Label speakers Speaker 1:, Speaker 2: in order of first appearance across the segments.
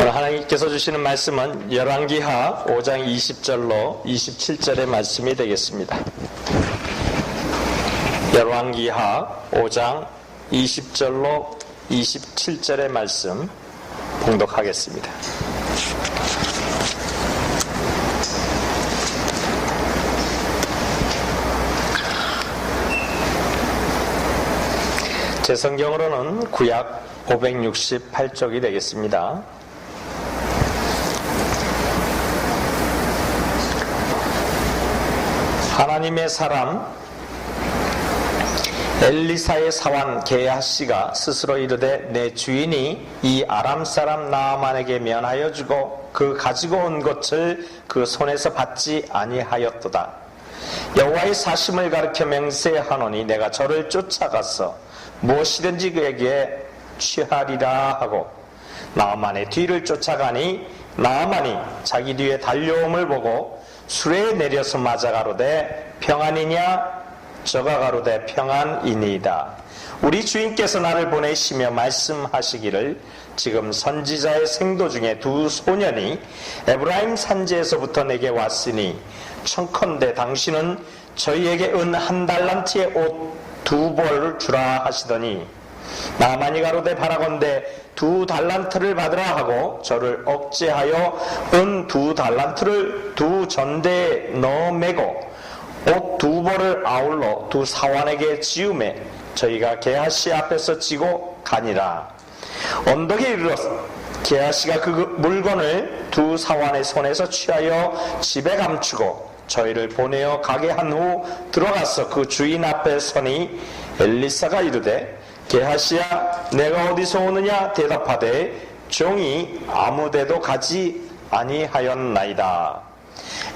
Speaker 1: 오늘 하나님께서 주시는 말씀은 열왕기하 5장 20절로 27절의 말씀이 되겠습니다. 열왕기하 5장 20절로 27절의 말씀 봉독하겠습니다. 제 성경으로는 구약 568쪽이 되겠습니다. 하나님의 사람 엘리사의 사환 게하시가 스스로 이르되 내 주인이 이 아람 사람 나아만에게 면하여 주고 그 가지고 온 것을 그 손에서 받지 아니하였도다. 여호와의 사심을 가르쳐 맹세하노니 내가 저를 쫓아가서 무엇이든지 그에게 취하리라 하고 나아만의 뒤를 쫓아가니 나아만이 자기 뒤에 달려옴을 보고 수레에 내려서 맞아 가로되 평안이냐? 저가 가로되 평안이니이다. 우리 주인께서 나를 보내시며 말씀하시기를 지금 선지자의 생도 중에 두 소년이 에브라임 산지에서부터 내게 왔으니 청컨대 당신은 저희에게 은 1달란트의 옷 2벌을 주라 하시더니 나아만이 가로되 바라건대 2달란트를 받으라 하고 저를 억제하여 은 2달란트를 2전대에 넣어 매고 옷 2벌을 아울러 2 사환에게 지우매 저희가 게하시 앞에서 지고 가니라. 언덕에 이르러 게하시가 그 물건을 2 사환의 손에서 취하여 집에 감추고 저희를 보내어 가게 한 후 들어가서 그 주인 앞에 서니 엘리사가 이르되 게하시야 내가 어디서 오느냐 대답하되 종이 아무데도 가지 아니하였나이다.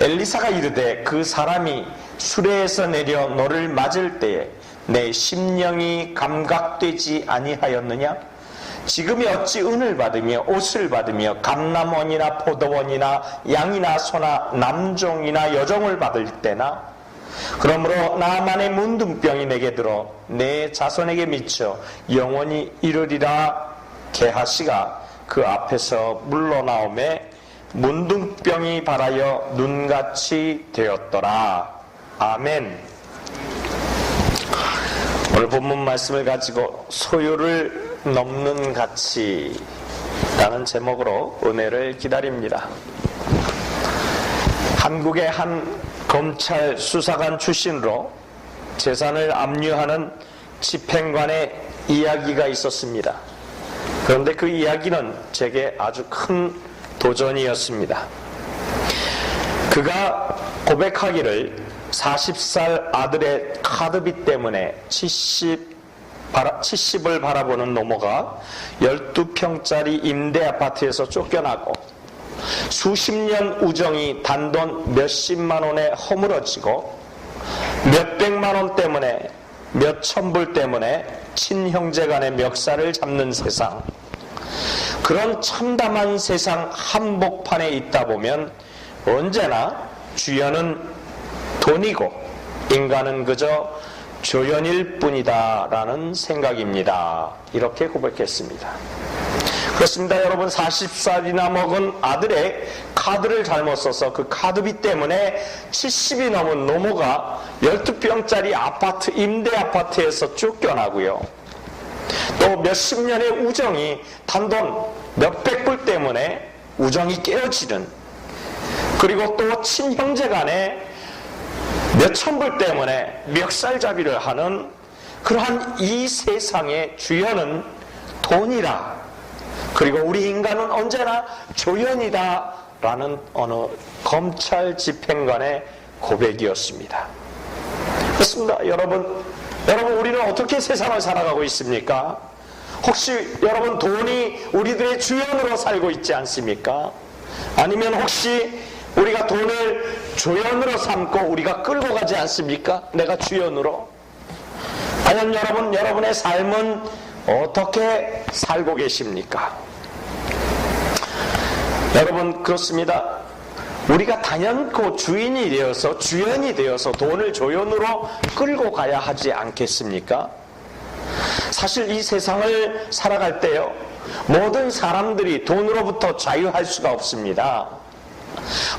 Speaker 1: 엘리사가 이르되 그 사람이 수레에서 내려 너를 맞을 때에 내 심령이 감각되지 아니하였느냐? 지금이 어찌 은을 받으며 옷을 받으며 감람원이나 포도원이나 양이나 소나 남종이나 여종을 받을 때나? 그러므로 나만의 문둥병이 내게 들어 내 자손에게 미쳐 영원히 이르리라. 게하시가 그 앞에서 물러나오매 문둥병이 발하여 눈같이 되었더라. 아멘. 오늘 본문 말씀을 가지고 소유를 넘는 가치라는 제목으로 은혜를 기다립니다. 한국의 한 검찰 수사관 출신으로 재산을 압류하는 집행관의 이야기가 있었습니다. 그런데 그 이야기는 제게 아주 큰 도전이었습니다. 그가 고백하기를 40살 아들의 카드비 때문에 70을 바라보는 노모가 12평짜리 임대 아파트에서 쫓겨나고 수십 년 우정이 단돈 몇십만 원에 허물어지고 몇백만 원 때문에 몇천 불 때문에 친형제 간의 멱살을 잡는 세상, 그런 참담한 세상 한복판에 있다 보면 언제나 주연은 돈이고 인간은 그저 조연일 뿐이다 라는 생각입니다. 이렇게 고백했습니다. 그렇습니다. 여러분, 40살이나 먹은 아들의 카드를 잘못 써서 그 카드비 때문에 70이 넘은 노모가 12평짜리 아파트, 임대 아파트에서 쫓겨나고요. 또 몇십 년의 우정이 단돈 몇백 불 때문에 우정이 깨어지는, 그리고 또 친형제 간에 몇천 불 때문에 멱살잡이를 하는 그러한 이 세상의 주연은 돈이라, 그리고 우리 인간은 언제나 조연이다 라는 어느 검찰 집행관의 고백이었습니다. 그렇습니다. 여러분 우리는 어떻게 세상을 살아가고 있습니까? 혹시 여러분 돈이 우리들의 주연으로 살고 있지 않습니까? 아니면 혹시 우리가 돈을 조연으로 삼고 우리가 끌고 가지 않습니까? 내가 주연으로. 과연 여러분의 삶은 어떻게 살고 계십니까? 여러분, 그렇습니다. 우리가 단연코 주인이 되어서, 주연이 되어서 돈을 조연으로 끌고 가야 하지 않겠습니까? 사실 이 세상을 살아갈 때요, 모든 사람들이 돈으로부터 자유할 수가 없습니다.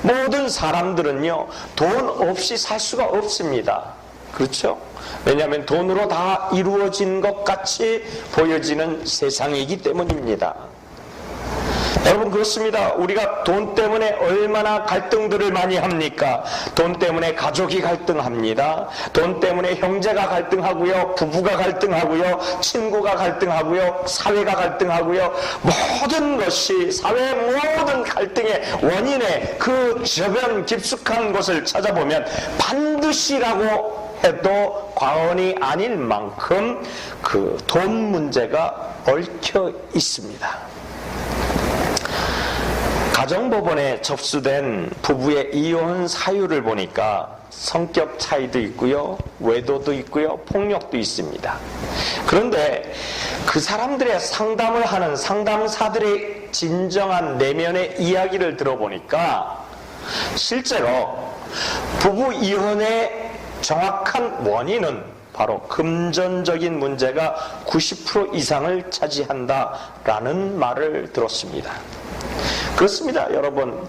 Speaker 1: 모든 사람들은요, 돈 없이 살 수가 없습니다. 그렇죠? 왜냐하면 돈으로 다 이루어진 것 같이 보여지는 세상이기 때문입니다. 여러분, 그렇습니다. 우리가 돈 때문에 얼마나 갈등들을 많이 합니까? 돈 때문에 가족이 갈등합니다. 돈 때문에 형제가 갈등하고요, 부부가 갈등하고요, 친구가 갈등하고요, 사회가 갈등하고요. 모든 것이 사회의 모든 갈등의 원인의 그 저변 깊숙한 곳을 찾아보면 반드시라고 해도 과언이 아닐 만큼 그 돈 문제가 얽혀 있습니다. 가정법원에 접수된 부부의 이혼 사유를 보니까 성격 차이도 있고요, 외도도 있고요, 폭력도 있습니다. 그런데 그 사람들의 상담을 하는 상담사들의 진정한 내면의 이야기를 들어보니까 실제로 부부 이혼의 정확한 원인은 바로 금전적인 문제가 90% 이상을 차지한다라는 말을 들었습니다. 그렇습니다, 여러분.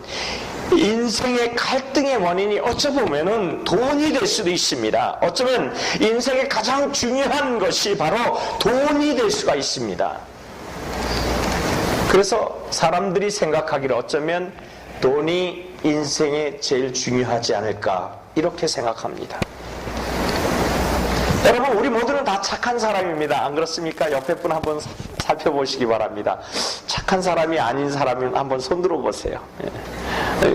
Speaker 1: 인생의 갈등의 원인이 어쩌보면 돈이 될 수도 있습니다. 어쩌면 인생의 가장 중요한 것이 바로 돈이 될 수가 있습니다. 그래서 사람들이 생각하기를 어쩌면 돈이 인생에 제일 중요하지 않을까, 이렇게 생각합니다. 여러분, 우리 모두는 다 착한 사람입니다. 안 그렇습니까? 옆에 분 한번 살펴보시기 바랍니다. 착한 사람이 아닌 사람은 한번 손 들어보세요.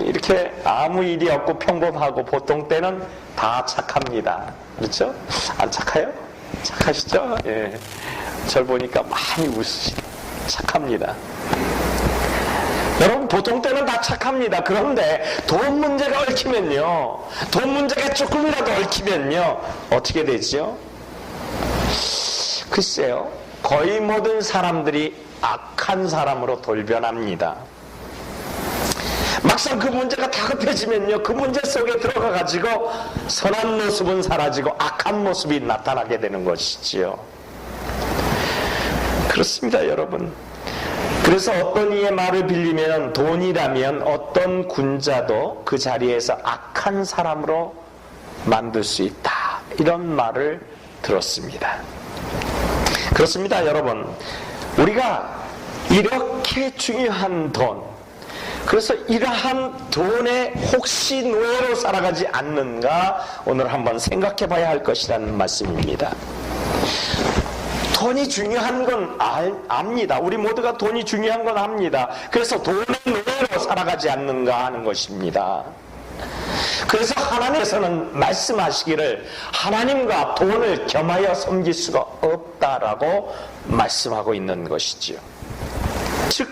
Speaker 1: 이렇게 아무 일이 없고 평범하고 보통 때는 다 착합니다. 그렇죠? 안 착해요? 착하시죠? 예. 절 보니까 많이 웃으시네. 착합니다. 여러분, 보통 때는 다 착합니다. 그런데 돈 문제가 얽히면요, 돈 문제가 조금이라도 얽히면요, 어떻게 되죠? 글쎄요, 거의 모든 사람들이 악한 사람으로 돌변합니다. 막상 그 문제가 다급해지면요, 그 문제 속에 들어가 가지고 선한 모습은 사라지고 악한 모습이 나타나게 되는 것이지요. 그렇습니다, 여러분. 그래서 어떤 이의 말을 빌리면 돈이라면 어떤 군자도 그 자리에서 악한 사람으로 만들 수 있다, 이런 말을 들었습니다. 그렇습니다, 여러분. 우리가 이렇게 중요한 돈, 그래서 이러한 돈에 혹시 노예로 살아가지 않는가, 오늘 한번 생각해 봐야 할 것이라는 말씀입니다. 돈이 중요한 건 압니다. 우리 모두가 돈이 중요한 건 압니다. 그래서 돈의 노예로 살아가지 않는가 하는 것입니다. 그래서 하나님께서는 말씀하시기를 하나님과 돈을 겸하여 섬길 수가 없다라고 말씀하고 있는 것이지요. 즉,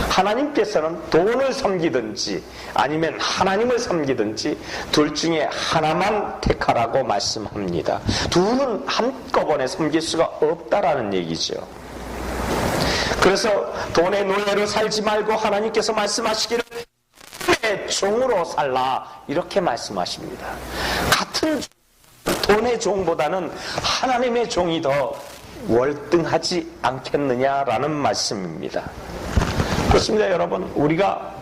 Speaker 1: 하나님께서는 돈을 섬기든지 아니면 하나님을 섬기든지 둘 중에 하나만 택하라고 말씀합니다. 둘은 한꺼번에 섬길 수가 없다라는 얘기죠. 그래서 돈의 노예로 살지 말고 하나님께서 말씀하시기를 돈의 종으로 살라, 이렇게 말씀하십니다. 같은 돈의 종보다는 하나님의 종이 더 월등하지 않겠느냐라는 말씀입니다. 그렇습니다, 여러분. 우리가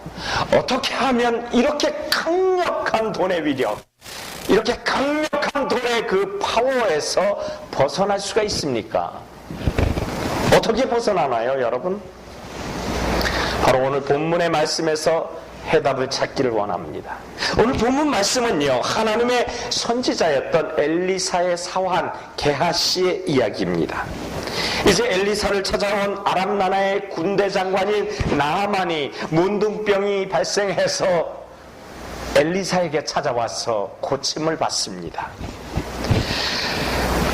Speaker 1: 어떻게 하면 이렇게 강력한 돈의 위력, 이렇게 강력한 돈의 그 파워에서 벗어날 수가 있습니까? 어떻게 벗어나나요, 여러분? 바로 오늘 본문의 말씀에서 해답을 찾기를 원합니다. 오늘 본문 말씀은요, 하나님의 선지자였던 엘리사의 사환 게하시의 이야기입니다. 이제 엘리사를 찾아온 아람 나라의 군대 장관인 나아만이 문둥병이 발생해서 엘리사에게 찾아와서 고침을 받습니다.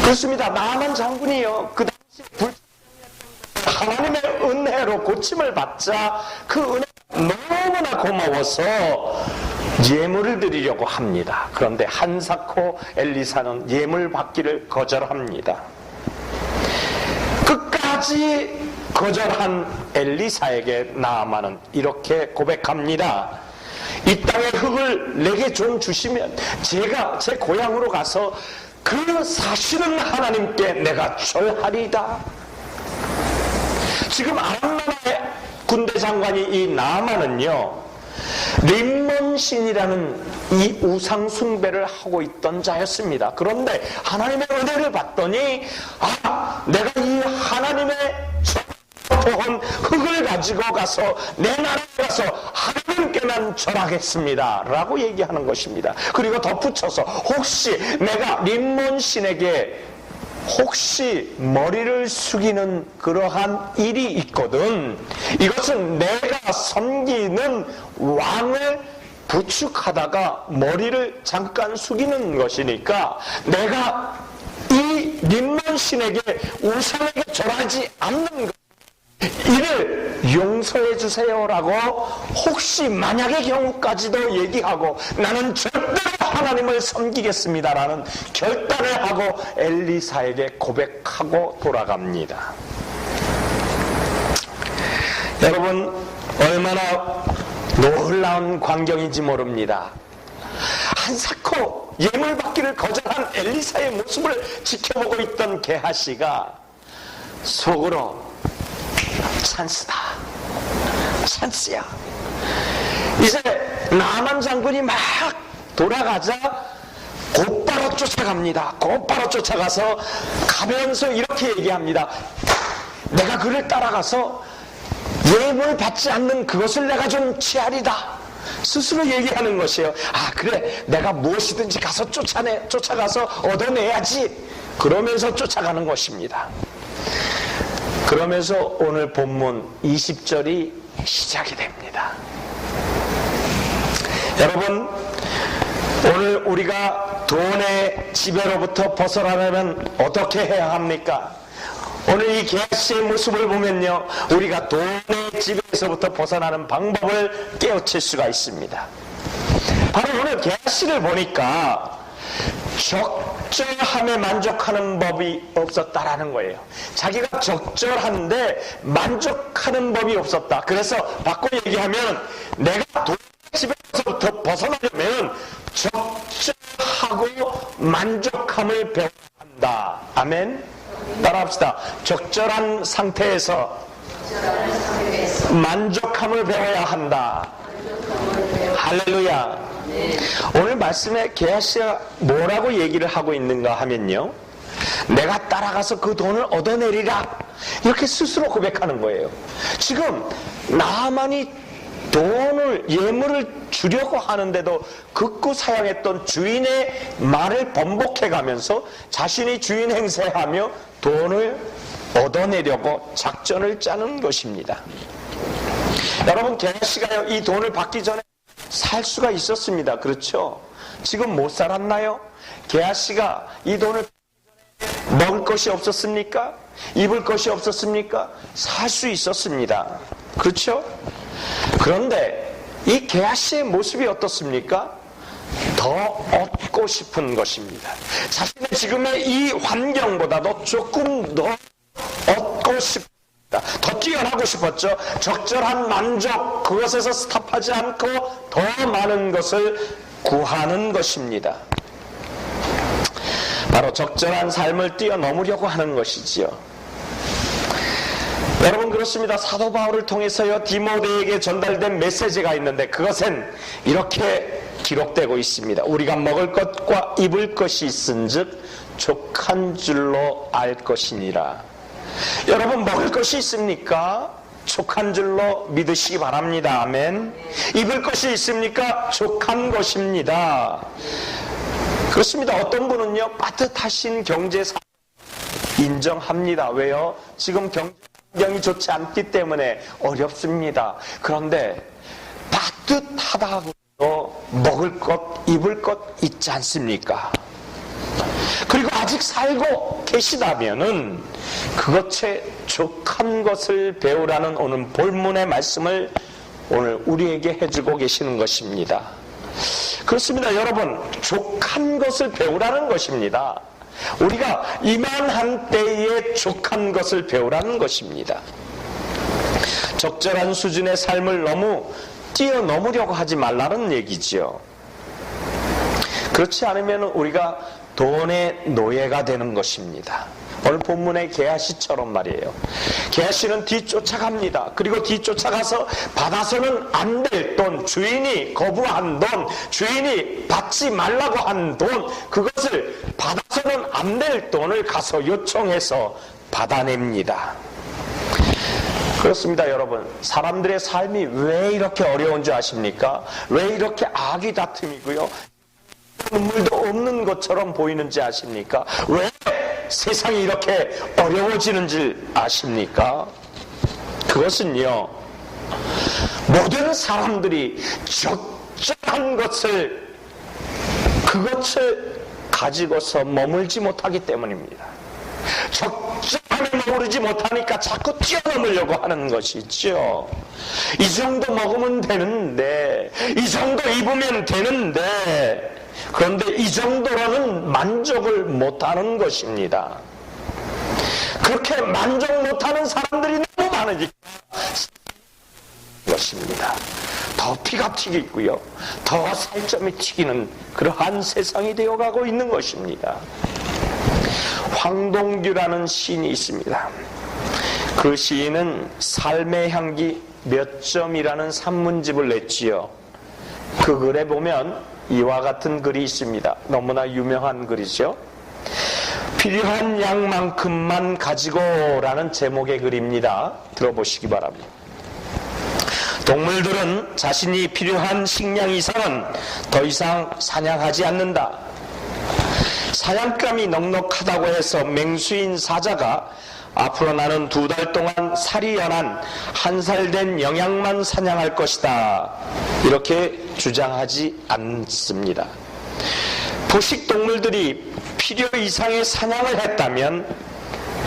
Speaker 1: 그렇습니다. 나아만 장군이요, 그 당시 하나님의 은혜로 고침을 받자 그 은혜가 너무나 고마워서 예물을 드리려고 합니다. 그런데 한사코 엘리사는 예물 받기를 거절합니다. 끝까지 거절한 엘리사에게 나아만은 이렇게 고백합니다. 이 땅의 흙을 내게 좀 주시면 제가 제 고향으로 가서 그 사시는 하나님께 내가 절하리이다. 지금 아람 나라의 장관이 이 나아만은요, 림몬신이라는 이 우상 숭배를 하고 있던 자였습니다. 그런데 하나님의 은혜를 받더니, 내가 이 하나님의 온 흙을 가지고 가서 내 나라에 가서 하나님께만 절하겠습니다 라고 얘기하는 것입니다. 그리고 덧붙여서 혹시 내가 림몬신에게 혹시 머리를 숙이는 그러한 일이 있거든, 이것은 내가 섬기는 왕을 부축하다가 머리를 잠깐 숙이는 것이니까 내가 이 림몬신에게 우상에게 절하지 않는 것, 이를 용서해 주세요라고 혹시 만약의 경우까지도 얘기하고 나는 절대로 하나님을 섬기겠습니다라는 결단을 하고 엘리사에게 고백하고 돌아갑니다. 여러분, 얼마나 놀라운 광경인지 모릅니다. 한사코 예물 받기를 거절한 엘리사의 모습을 지켜보고 있던 게하시가 속으로 찬스다, 찬스야. 이제 나아만 장군이 막 돌아가자 곧바로 쫓아갑니다. 곧바로 쫓아가서 가면서 이렇게 얘기합니다. 내가 그를 따라가서 예물 받지 않는 그것을 내가 좀 취하리다. 스스로 얘기하는 것이에요. 그래, 내가 무엇이든지 가서 쫓아가서 얻어내야지. 그러면서 쫓아가는 것입니다. 그러면서 오늘 본문 20절이 시작이 됩니다. 여러분, 오늘 우리가 돈의 지배로부터 벗어나려면 어떻게 해야 합니까? 오늘 이 게하시의 모습을 보면요, 우리가 돈의 지배에서부터 벗어나는 방법을 깨우칠 수가 있습니다. 바로 오늘 게하시를 보니까 적절함에 만족하는 법이 없었다라는 거예요. 자기가 적절한데 만족하는 법이 없었다. 그래서 바꿔 얘기하면 내가 돈의 지배에서부터 벗어나려면 적절하고 만족함을 배워야 한다. 아멘. 따라합시다. 적절한 상태에서 만족함을 배워야 한다. 할렐루야. 오늘 말씀에 게하시가 뭐라고 얘기를 하고 있는가 하면요, 내가 따라가서 그 돈을 얻어내리라, 이렇게 스스로 고백하는 거예요. 지금 나아만이 돈을, 예물을 주려고 하는데도 극구 사양했던 주인의 말을 번복해 가면서 자신이 주인 행세하며 돈을 얻어내려고 작전을 짜는 것입니다. 여러분, 게하시가요, 이 돈을 받기 전에 살 수가 있었습니다. 그렇죠? 지금 못 살았나요? 게하시가 이 돈을 먹을 것이 없었습니까? 입을 것이 없었습니까? 살 수 있었습니다. 그렇죠? 그런데 이 게하시의 모습이 어떻습니까? 더 얻고 싶은 것입니다. 자신의 지금의 이 환경보다도 조금 더 얻고 싶다, 더 뛰어나고 싶었죠. 적절한 만족, 그것에서 스탑하지 않고 더 많은 것을 구하는 것입니다. 바로 적절한 삶을 뛰어넘으려고 하는 것이지요. 여러분, 그렇습니다. 사도 바울을 통해서요, 디모데에게 전달된 메시지가 있는데 그것은 이렇게 기록되고 있습니다. 우리가 먹을 것과 입을 것이 있은즉 족한 줄로 알 것이니라. 여러분, 먹을 것이 있습니까? 족한 줄로 믿으시기 바랍니다. 아멘. 입을 것이 있습니까? 족한 것입니다. 그렇습니다. 어떤 분은요, 빠듯하신 경제 상황 인정합니다. 왜요? 지금 경제환경이 좋지 않기 때문에 어렵습니다. 그런데 빠듯하다고 먹을 것, 입을 것 있지 않습니까? 그리고 아직 살고 계시다면은 그것에 족한 것을 배우라는 오늘 본문의 말씀을 오늘 우리에게 해주고 계시는 것입니다. 그렇습니다. 여러분, 족한 것을 배우라는 것입니다. 우리가 이만한 때에 족한 것을 배우라는 것입니다. 적절한 수준의 삶을 너무 뛰어넘으려고 하지 말라는 얘기지요. 그렇지 않으면 우리가 돈의 노예가 되는 것입니다. 오늘 본문의 게하시처럼 말이에요. 게하시는 뒤쫓아갑니다. 그리고 뒤쫓아가서 받아서는 안 될 돈, 주인이 거부한 돈, 주인이 받지 말라고 한 돈, 그것을 받아서는 안 될 돈을 가서 요청해서 받아냅니다. 그렇습니다, 여러분. 사람들의 삶이 왜 이렇게 어려운 줄 아십니까? 왜 이렇게 악이 다툼이고요, 눈물도 없는 것처럼 보이는지 아십니까? 왜 세상이 이렇게 어려워지는지 아십니까? 그것은요, 모든 사람들이 적절한 그것을 가지고서 머물지 못하기 때문입니다. 적절함에 머무르지 못하니까 자꾸 뛰어넘으려고 하는 것이죠. 이 정도 먹으면 되는데, 이 정도 입으면 되는데, 그런데 이 정도로는 만족을 못하는 것입니다. 그렇게 만족 못하는 사람들이 너무 많으니까 것입니다. 더 피가 튀기고요, 더 살점이 튀기는 그러한 세상이 되어가고 있는 것입니다. 황동규라는 시인이 있습니다. 그 시인은 삶의 향기 몇 점이라는 산문집을 냈지요. 그 글에 보면 이와 같은 글이 있습니다. 너무나 유명한 글이죠. 필요한 양만큼만 가지고 라는 제목의 글입니다. 들어보시기 바랍니다. 동물들은 자신이 필요한 식량 이상은 더 이상 사냥하지 않는다. 사냥감이 넉넉하다고 해서 맹수인 사자가 앞으로 나는 2달 동안 살이 연한 1살 된 영양만 사냥할 것이다, 이렇게 주장하지 않습니다. 포식동물들이 필요 이상의 사냥을 했다면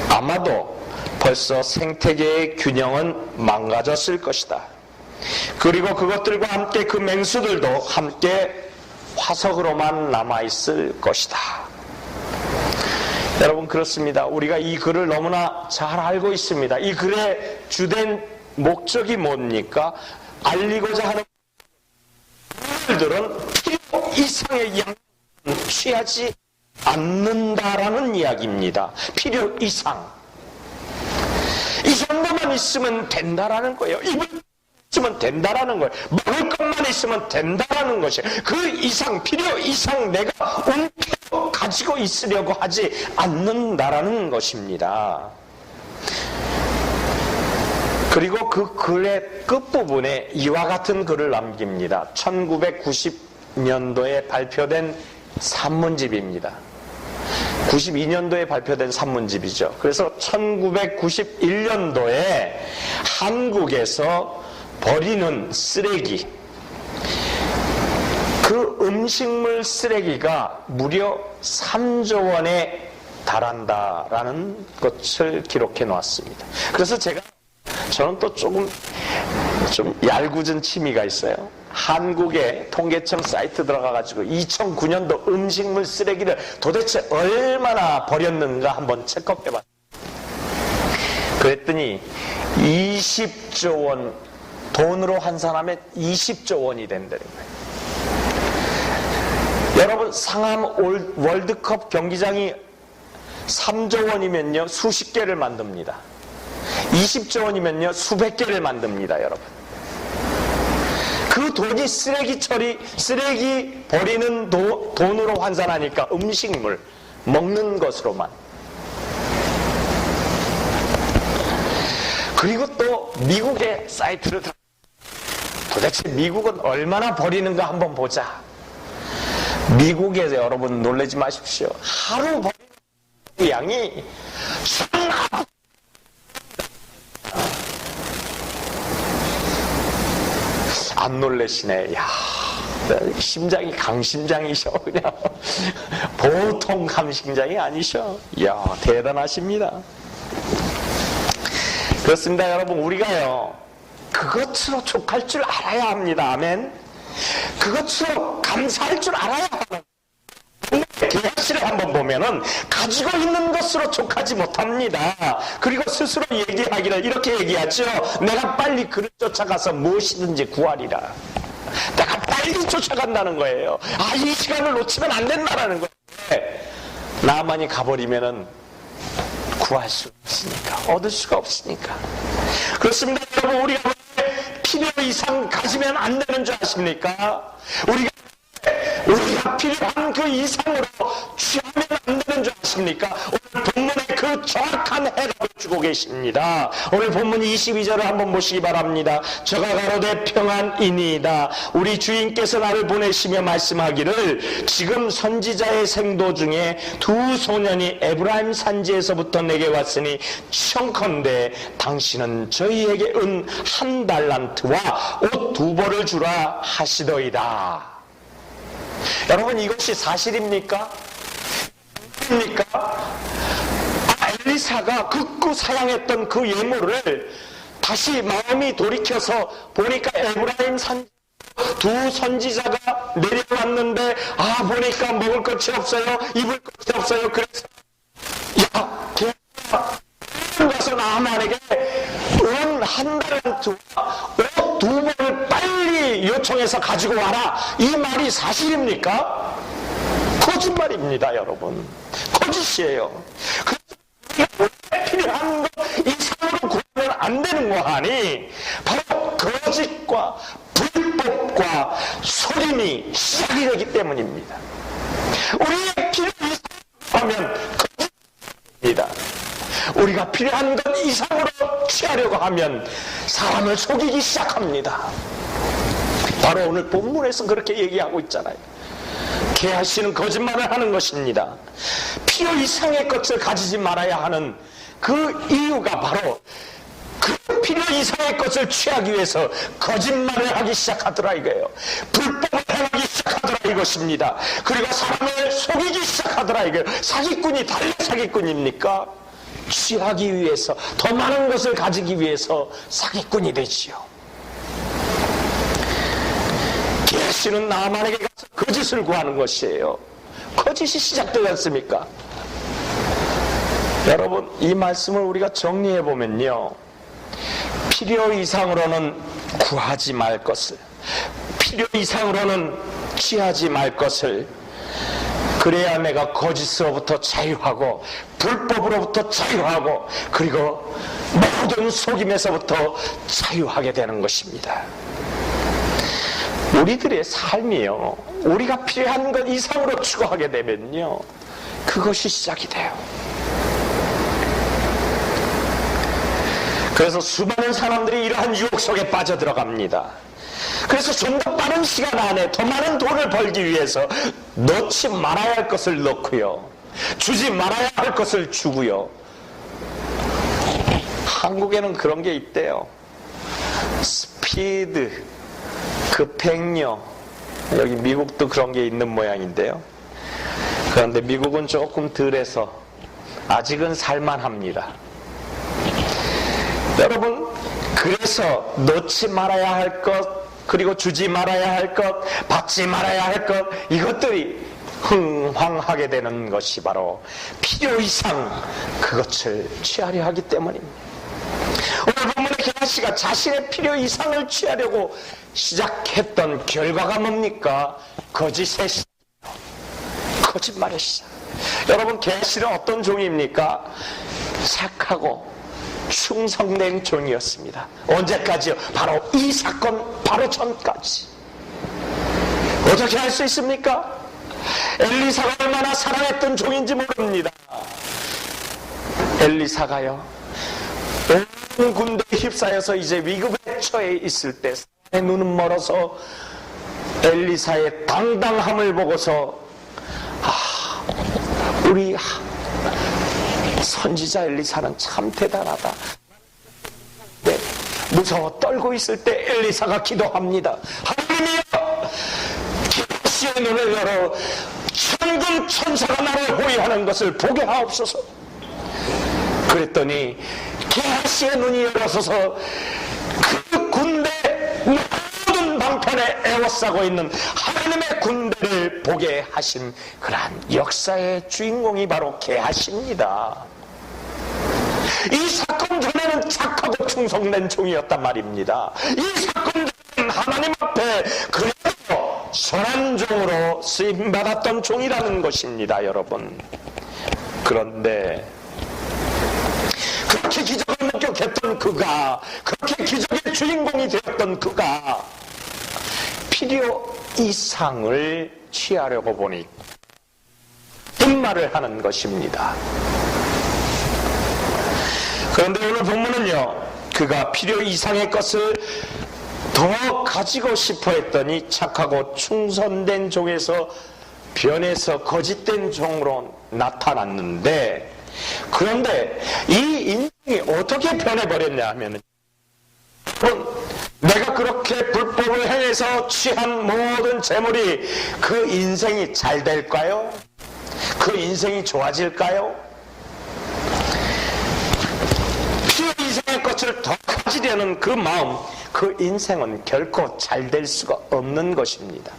Speaker 1: 아마도 벌써 생태계의 균형은 망가졌을 것이다. 그리고 그것들과 함께 그 맹수들도 함께 화석으로만 남아있을 것이다. 여러분, 그렇습니다. 우리가 이 글을 너무나 잘 알고 있습니다. 이 글의 주된 목적이 뭡니까? 알리고자 하는 분들은 필요 이상의 양을 취하지 않는다라는 이야기입니다. 필요 이상. 이 정도만 있으면 된다라는 거예요. 입을 있으면 된다라는 거예요. 먹을 것만 있으면 된다라는 것이에요. 그 이상, 필요 이상 내가 움켜 가지고 있으려고 하지 않는다라는 것입니다. 그리고 그 글의 끝부분에 이와 같은 글을 남깁니다. 1990년도에 발표된 산문집입니다. 92년도에 발표된 산문집이죠. 그래서 1991년도에 한국에서 버리는 쓰레기, 그 음식물 쓰레기가 무려 3조 원에 달한다라는 것을 기록해 놓았습니다. 그래서 저는 또 좀 얄궂은 취미가 있어요. 한국의 통계청 사이트 들어가가지고 2009년도 음식물 쓰레기를 도대체 얼마나 버렸는가 한번 체크해봤어요. 그랬더니 20조 원, 돈으로 환산하면 20조 원이 된다는 거예요. 여러분, 상암 월드컵 경기장이 3조 원이면요 수십 개를 만듭니다. 20조 원이면요 수백 개를 만듭니다. 여러분, 그 돈이 쓰레기 버리는 돈으로 환산하니까 음식물 먹는 것으로만. 그리고 또 미국의 사이트를 도대체 미국은 얼마나 버리는가 한번 보자. 미국에서 여러분 놀라지 마십시오. 하루 버리는 양이 안 놀라시네. 야, 심장이 강심장이셔. 그냥 보통 강심장이 아니셔. 야, 대단하십니다. 그렇습니다, 여러분. 우리가요 그것으로 족할 줄 알아야 합니다. 아멘. 그것으로 감사할 줄 알아야 합니다. 게하시를 한번 보면은 가지고 있는 것으로 족하지 못합니다. 그리고 스스로 얘기하기를 이렇게 얘기하죠. 내가 빨리 그를 쫓아가서 무엇이든지 구하리라. 내가 빨리 쫓아간다는 거예요. 아, 이 시간을 놓치면 안 된다라는 거예요. 나만이 가버리면은 구할 수 없으니까, 얻을 수가 없으니까. 그렇습니다. 여러분, 우리가 왜 필요 이상 가지면 안 되는 줄 아십니까? 우리가 필요한 그 이상으로 취하면 안 되는 줄 아십니까? 오늘 본문에 그 정확한 해답을 주고 계십니다. 오늘 본문 22절을 한번 보시기 바랍니다. 저가 가로되 평안이니이다. 우리 주인께서 나를 보내시며 말씀하기를 지금 선지자의 생도 중에 두 소년이 에브라임 산지에서부터 내게 왔으니 청컨대 당신은 저희에게 은 1달란트와 옷 2벌을 주라 하시더이다. 여러분, 이것이 사실입니까? 엘리사가 극구 사양했던 그 예물을 다시 마음이 돌이켜서 보니까 에브라임 산 두 선지자가 내려왔는데 보니까 먹을 것이 없어요, 입을 것이 없어요. 그래서 걔가 가서 나만에게 은 1달란트와 옷 2벌을 빨리 요청해서 가지고 와라, 이 말이 사실입니까? 거짓말입니다, 여러분. 거짓이에요. 그래서 필요한 것 이상으로 구하면 안 되는 거 하니 바로 거짓과 불법과 속임이 시작이 되기 때문입니다. 우리의 필요 이상으로 하면 거짓입니다. 우리가 필요한 것 이상으로 취하려고 하면 사람을 속이기 시작합니다. 바로 오늘 본문에서 그렇게 얘기하고 있잖아요. 게하시는 거짓말을 하는 것입니다. 필요 이상의 것을 가지지 말아야 하는 그 이유가 바로 그 필요 이상의 것을 취하기 위해서 거짓말을 하기 시작하더라 이거예요. 불법을 행하기 시작하더라 이것입니다. 그리고 사람을 속이기 시작하더라 이거예요. 사기꾼이 달래 사기꾼입니까? 취하기 위해서, 더 많은 것을 가지기 위해서 사기꾼이 되지요. 게하시는 나만에게 가서 거짓을 구하는 것이에요. 거짓이 시작되지 않습니까? 여러분, 이 말씀을 우리가 정리해 보면요, 필요 이상으로는 구하지 말 것을, 필요 이상으로는 취하지 말 것을, 그래야 내가 거짓으로부터 자유하고 불법으로부터 자유하고 그리고 모든 속임에서부터 자유하게 되는 것입니다. 우리들의 삶이요, 우리가 필요한 것 이상으로 추구하게 되면요, 그것이 시작이 돼요. 그래서 수많은 사람들이 이러한 유혹 속에 빠져들어갑니다. 그래서 좀 더 빠른 시간 안에 더 많은 돈을 벌기 위해서 넣지 말아야 할 것을 넣고요, 주지 말아야 할 것을 주고요. 한국에는 그런 게 있대요. 스피드, 급행료. 여기 미국도 그런 게 있는 모양인데요. 그런데 미국은 조금 덜해서 아직은 살만합니다. 여러분, 그래서 넣지 말아야 할 것, 그리고 주지 말아야 할 것, 받지 말아야 할 것, 이것들이 흥황하게 되는 것이 바로 필요 이상 그것을 취하려 하기 때문입니다. 오늘 본문의 게하시가 자신의 필요 이상을 취하려고 시작했던 결과가 뭡니까? 거짓의 시작, 거짓말의 시작. 여러분, 게하시는 어떤 종입니까? 착하고 충성된 종이었습니다. 언제까지요? 바로 이 사건 바로 전까지. 어떻게 할 수 있습니까? 엘리사가 얼마나 사랑했던 종인지 모릅니다. 엘리사가요, 온 군대에 휩싸여서 이제 위급에 처해 있을 때 사람의 눈은 멀어서 엘리사의 당당함을 보고서 우리 선지자 엘리사는 참 대단하다. 네, 무서워 떨고 있을 때 엘리사가 기도합니다. 하나님이여, 게하시의 눈을 열어 천군 천사가 나를 호위하는 것을 보게 하옵소서. 그랬더니 게하시의 눈이 열어서서 그 군대 모든 방편에 에워싸고 있는 하나님의 군대를 보게 하신 그러한 역사의 주인공이 바로 게하시입니다. 이 사건 전에는 착하고 충성된 종이었단 말입니다. 이 사건 전에는 하나님 앞에 그래도 선한 종으로 쓰임받았던 종이라는 것입니다, 여러분. 그런데 그렇게 기적을 목격했던 그가, 그렇게 기적의 주인공이 되었던 그가 필요 이상을 취하려고 보니 빈말을 하는 것입니다. 그런데 오늘 본문은요, 그가 필요 이상의 것을 더 가지고 싶어 했더니 착하고 충성된 종에서 변해서 거짓된 종으로 나타났는데, 그런데 이 인생이 어떻게 변해버렸냐 하면, 내가 그렇게 불법을 행해서 취한 모든 재물이 그 인생이 잘 될까요? 그 인생이 좋아질까요? 필요 이상의 것을 더 가지려는 그 마음, 그 인생은 결코 잘 될 수가 없는 것입니다.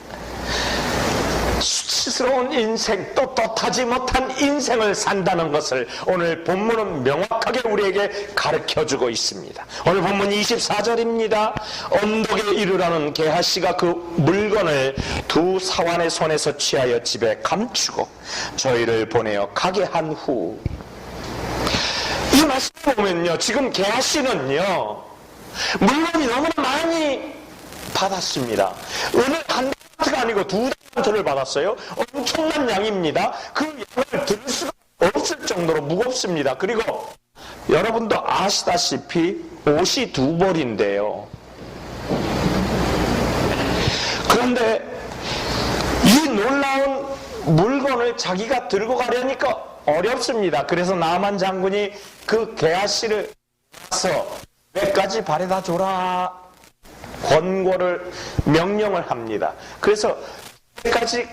Speaker 1: 수치스러운 인생, 떳떳하지 못한 인생을 산다는 것을 오늘 본문은 명확하게 우리에게 가르쳐주고 있습니다. 오늘 본문 24절입니다. 언덕에 이르라는 게하시가 그 물건을 두 사환의 손에서 취하여 집에 감추고 저희를 보내어 가게 한 후, 이 말씀을 보면요, 지금 게하시는요 물건이 너무나 많이 받았습니다. 오늘 한 달란트가 아니고 두 달란트를 받았어요. 엄청난 양입니다. 그 양을 들 수가 없을 정도로 무겁습니다. 그리고 여러분도 아시다시피 옷이 두 벌인데요. 그런데 이 놀라운 물건을 자기가 들고 가려니까 어렵습니다. 그래서 나만 장군이 그 게하시를 가서 몇 가지 바래다 줘라 권고를 명령을 합니다. 그래서 까지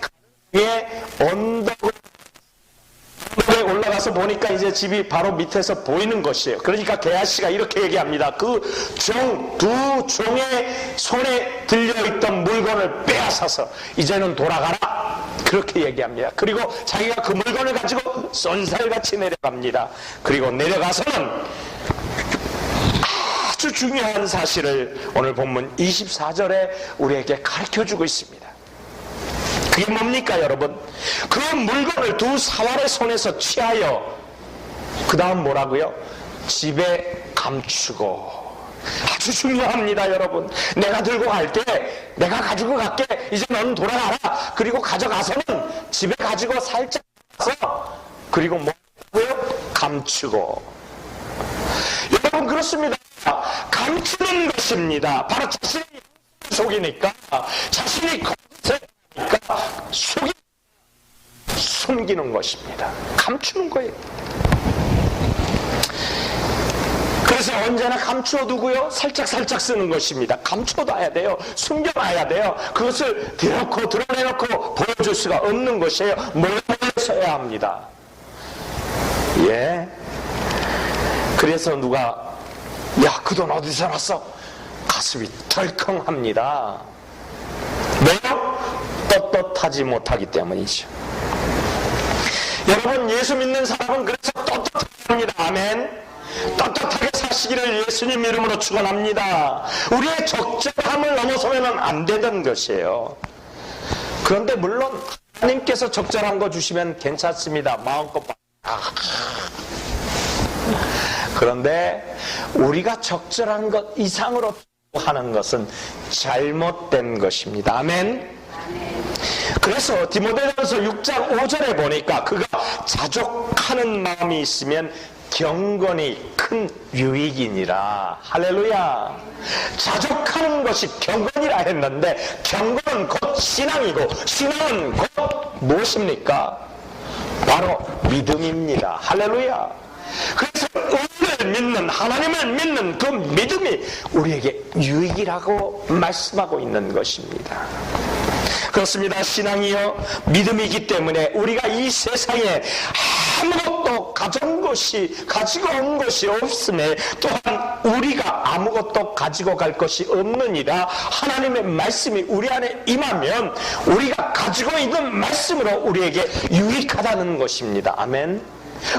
Speaker 1: 언덕에 올라가서 보니까 이제 집이 바로 밑에서 보이는 것이에요. 그러니까 게하시가 이렇게 얘기합니다. 그 두 종의 손에 들려있던 물건을 빼앗아서 이제는 돌아가라, 그렇게 얘기합니다. 그리고 자기가 그 물건을 가지고 쏜살같이 내려갑니다. 그리고 내려가서는 아주 중요한 사실을 오늘 본문 24절에 우리에게 가르쳐주고 있습니다. 그게 뭡니까 여러분? 그 물건을 두 사활의 손에서 취하여 그 다음 뭐라고요? 집에 감추고. 아주 중요합니다 여러분. 내가 들고 갈게, 내가 가지고 갈게, 이제 너는 돌아가라. 그리고 가져가서는 집에 가지고 살짝 가서, 그리고 뭐라고요? 감추고. 여러분 그렇습니다. 감추는 것입니다. 바로 자신이 속이니까, 자신이 거짓이니까 숨기는 것입니다. 감추는 거예요. 그래서 언제나 감추어두고요, 살짝살짝 쓰는 것입니다. 감춰둬야 돼요. 숨겨놔야 돼요. 그것을 대놓고 드러내놓고 보여줄 수가 없는 것이에요. 몰래 써야 합니다. 예. 그래서 누가 야, 그 돈 어디서 났어? 가슴이 덜컹합니다. 왜요? 떳떳하지 못하기 때문이죠. 여러분, 예수 믿는 사람은 그래서 떳떳합니다. 아멘. 떳떳하게 사시기를 예수님 이름으로 축원합니다. 우리의 적절함을 넘어서면 안 되던 것이에요. 그런데 물론 하나님께서 적절한 거 주시면 괜찮습니다. 마음껏 그런데 우리가 적절한 것 이상으로 하는 것은 잘못된 것입니다. 아멘. 그래서 디모데전서 6장 5절에 보니까 그가 자족하는 마음이 있으면 경건이 큰 유익이니라. 할렐루야. 자족하는 것이 경건이라 했는데, 경건은 곧 신앙이고, 신앙은 곧 무엇입니까? 바로 믿음입니다. 할렐루야. 그래서 은혜를 믿는, 하나님을 믿는 그 믿음이 우리에게 유익이라고 말씀하고 있는 것입니다. 그렇습니다. 신앙이요, 믿음이기 때문에 우리가 이 세상에 아무것도 가지고 온 것이 없음에, 또한 우리가 아무것도 가지고 갈 것이 없느니라. 하나님의 말씀이 우리 안에 임하면 우리가 가지고 있는 말씀으로 우리에게 유익하다는 것입니다. 아멘.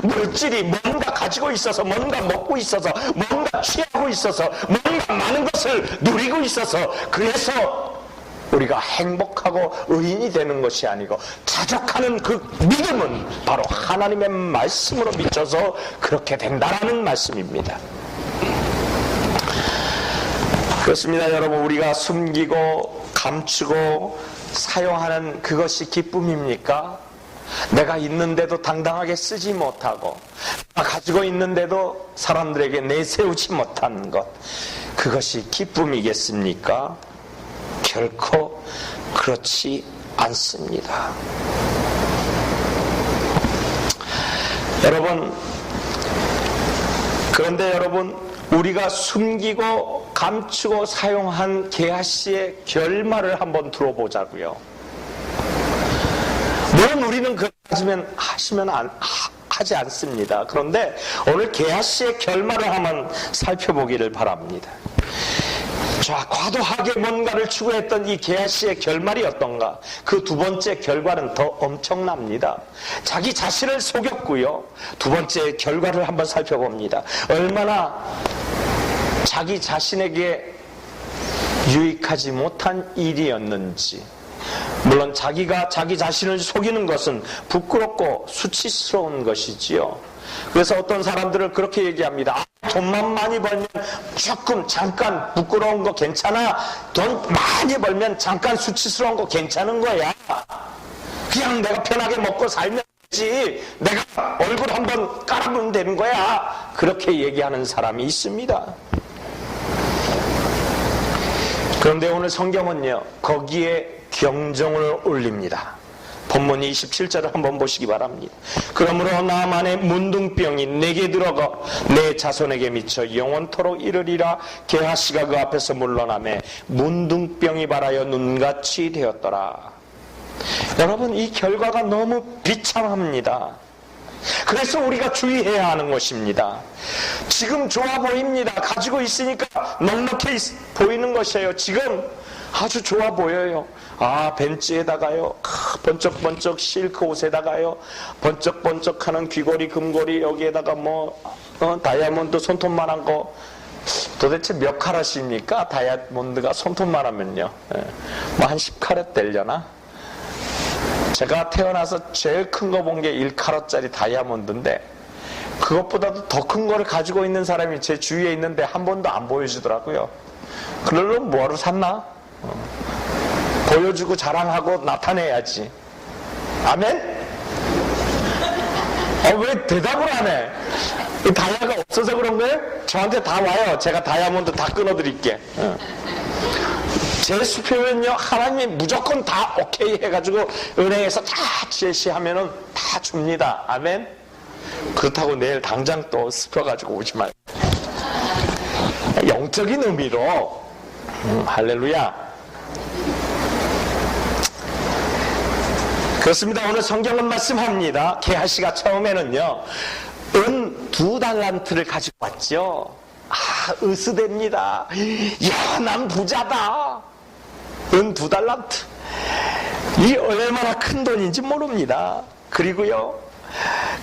Speaker 1: 물질이 뭔가 가지고 있어서, 뭔가 먹고 있어서, 뭔가 취하고 있어서, 뭔가 많은 것을 누리고 있어서, 그래서 우리가 행복하고 의인이 되는 것이 아니고 자족하는 그 믿음은 바로 하나님의 말씀으로 미쳐서 그렇게 된다라는 말씀입니다. 그렇습니다. 여러분, 우리가 숨기고 감추고 사용하는 그것이 기쁨입니까? 내가 있는데도 당당하게 쓰지 못하고 가지고 있는데도 사람들에게 내세우지 못하는 것, 그것이 기쁨이겠습니까? 결코 그렇지 않습니다. 여러분, 그런데 여러분, 우리가 숨기고 감추고 사용한 게하시의 결말을 한번 들어보자고요. 물론 우리는 그렇게 하지 않습니다. 그런데 오늘 게하시의 결말을 한번 살펴보기를 바랍니다. 자, 과도하게 뭔가를 추구했던 이 게하시의 결말이 어떤가? 그 두 번째 결과는 더 엄청납니다. 자기 자신을 속였고요. 두 번째 결과를 한번 살펴봅니다. 얼마나 자기 자신에게 유익하지 못한 일이었는지. 물론 자기가 자기 자신을 속이는 것은 부끄럽고 수치스러운 것이지요. 그래서 어떤 사람들을 그렇게 얘기합니다. 돈만 많이 벌면 조금 잠깐 부끄러운 거 괜찮아. 돈 많이 벌면 잠깐 수치스러운 거 괜찮은 거야. 그냥 내가 편하게 먹고 살면 되지. 내가 얼굴 한번 깔아보면 되는 거야. 그렇게 얘기하는 사람이 있습니다. 그런데 오늘 성경은요, 거기에 경종을 울립니다. 본문 27절을 한번 보시기 바랍니다. 그러므로 나만의 문둥병이 내게 들어가 내 자손에게 미쳐 영원토록 이르리라. 게하시가 그 앞에서 물러나매 문둥병이 발하여 눈같이 되었더라. 여러분, 이 결과가 너무 비참합니다. 그래서 우리가 주의해야 하는 것입니다. 지금 좋아 보입니다. 가지고 있으니까 넉넉해 보이는 것이에요. 지금 아주 좋아 보여요. 아, 벤츠에다가요, 번쩍번쩍 실크 옷에다가요, 번쩍번쩍하는 귀걸이, 금고리, 여기에다가 다이아몬드 손톱만한 거, 도대체 몇 카럿입니까? 다이아몬드가 손톱만 하면요. 한 10카럿 되려나? 제가 태어나서 제일 큰 거 본 게 1카럿짜리 다이아몬드인데, 그것보다도 더 큰 거를 가지고 있는 사람이 제 주위에 있는데 한 번도 안 보여주더라고요. 그걸로 뭐하러 샀나? 보여주고 자랑하고 나타내야지. 아멘? 왜 대답을 안 해? 이 다이아가 없어서 그런 거예요? 저한테 다 와요. 제가 다이아몬드 다 끊어드릴게. 제 수표면요, 하나님이 무조건 다 오케이 해가지고 은행에서 다 제시하면은 다 줍니다. 아멘? 그렇다고 내일 당장 또 수표 가지고 오지 말고. 영적인 의미로, 할렐루야. 그렇습니다. 오늘 성경은 말씀합니다. 게하시가 처음에는요, 은 2달란트를 가지고 왔죠. 으스댑니다. 야, 난 부자다. 은 2달란트. 이 얼마나 큰 돈인지 모릅니다. 그리고요,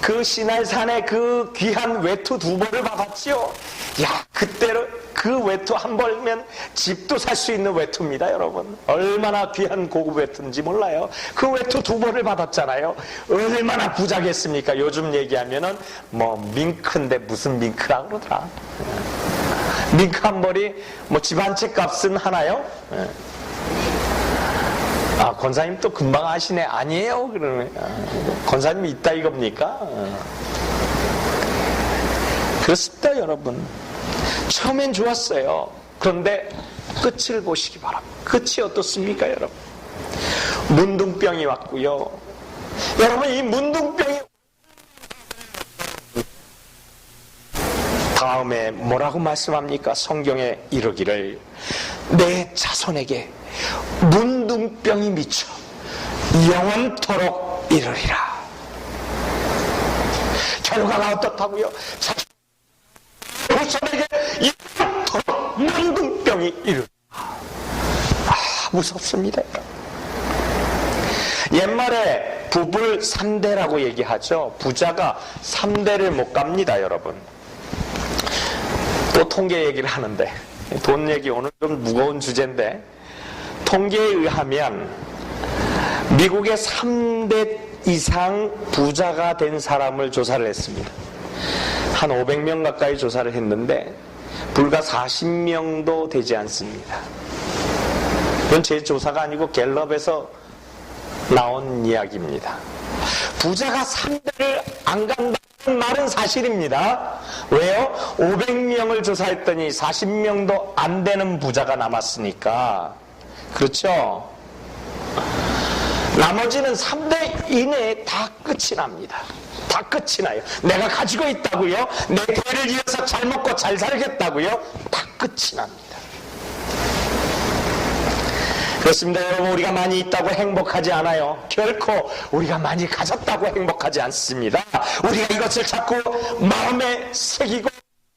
Speaker 1: 그 시날산에 그 귀한 외투 2벌을 받았죠. 야, 그때로 그 외투 한 벌면 집도 살 수 있는 외투입니다, 여러분. 얼마나 귀한 고급 외투인지 몰라요. 그 외투 2벌을 받았잖아요. 얼마나 부자겠습니까? 요즘 얘기하면은 밍크인데 무슨 밍크라 그러더라. 밍크 한 벌이 집 한 채 값은 하나요? 권사님 또 금방 아시네. 아니에요. 그러면 권사님이 있다 이겁니까? 그렇습니다, 여러분. 처음엔 좋았어요. 그런데 끝을 보시기 바랍니다. 끝이 어떻습니까, 여러분? 문둥병이 왔고요. 여러분, 이 문둥병이 다음에 뭐라고 말씀합니까? 성경에 이르기를 내 자손에게 문둥병이 미쳐 영원토록 이르리라. 결과가 어떻다고요? 자손에게 영원토록 문둥병이 이르리라. 무섭습니다. 옛말에 부불 3대라고 얘기하죠. 부자가 3대를 못 갑니다, 여러분. 또 통계 얘기를 하는데, 돈 얘기 오늘 좀 무거운 주제인데, 통계에 의하면 미국의 3대 이상 부자가 된 사람을 조사를 했습니다. 한 500명 가까이 조사를 했는데 불과 40명도 되지 않습니다. 이건 제 조사가 아니고 갤럽에서 나온 이야기입니다. 부자가 3대를 안 간다는 말은 사실입니다. 왜요? 500명을 조사했더니 40명도 안 되는 부자가 남았으니까. 그렇죠? 나머지는 3대 이내에 다 끝이 납니다. 다 끝이 나요. 내가 가지고 있다고요? 내 대를 이어서 잘 먹고 잘 살겠다고요? 다 끝이 납니다. 그렇습니다. 여러분, 우리가 많이 있다고 행복하지 않아요. 결코 우리가 많이 가졌다고 행복하지 않습니다. 우리가 이것을 자꾸 마음에 새기고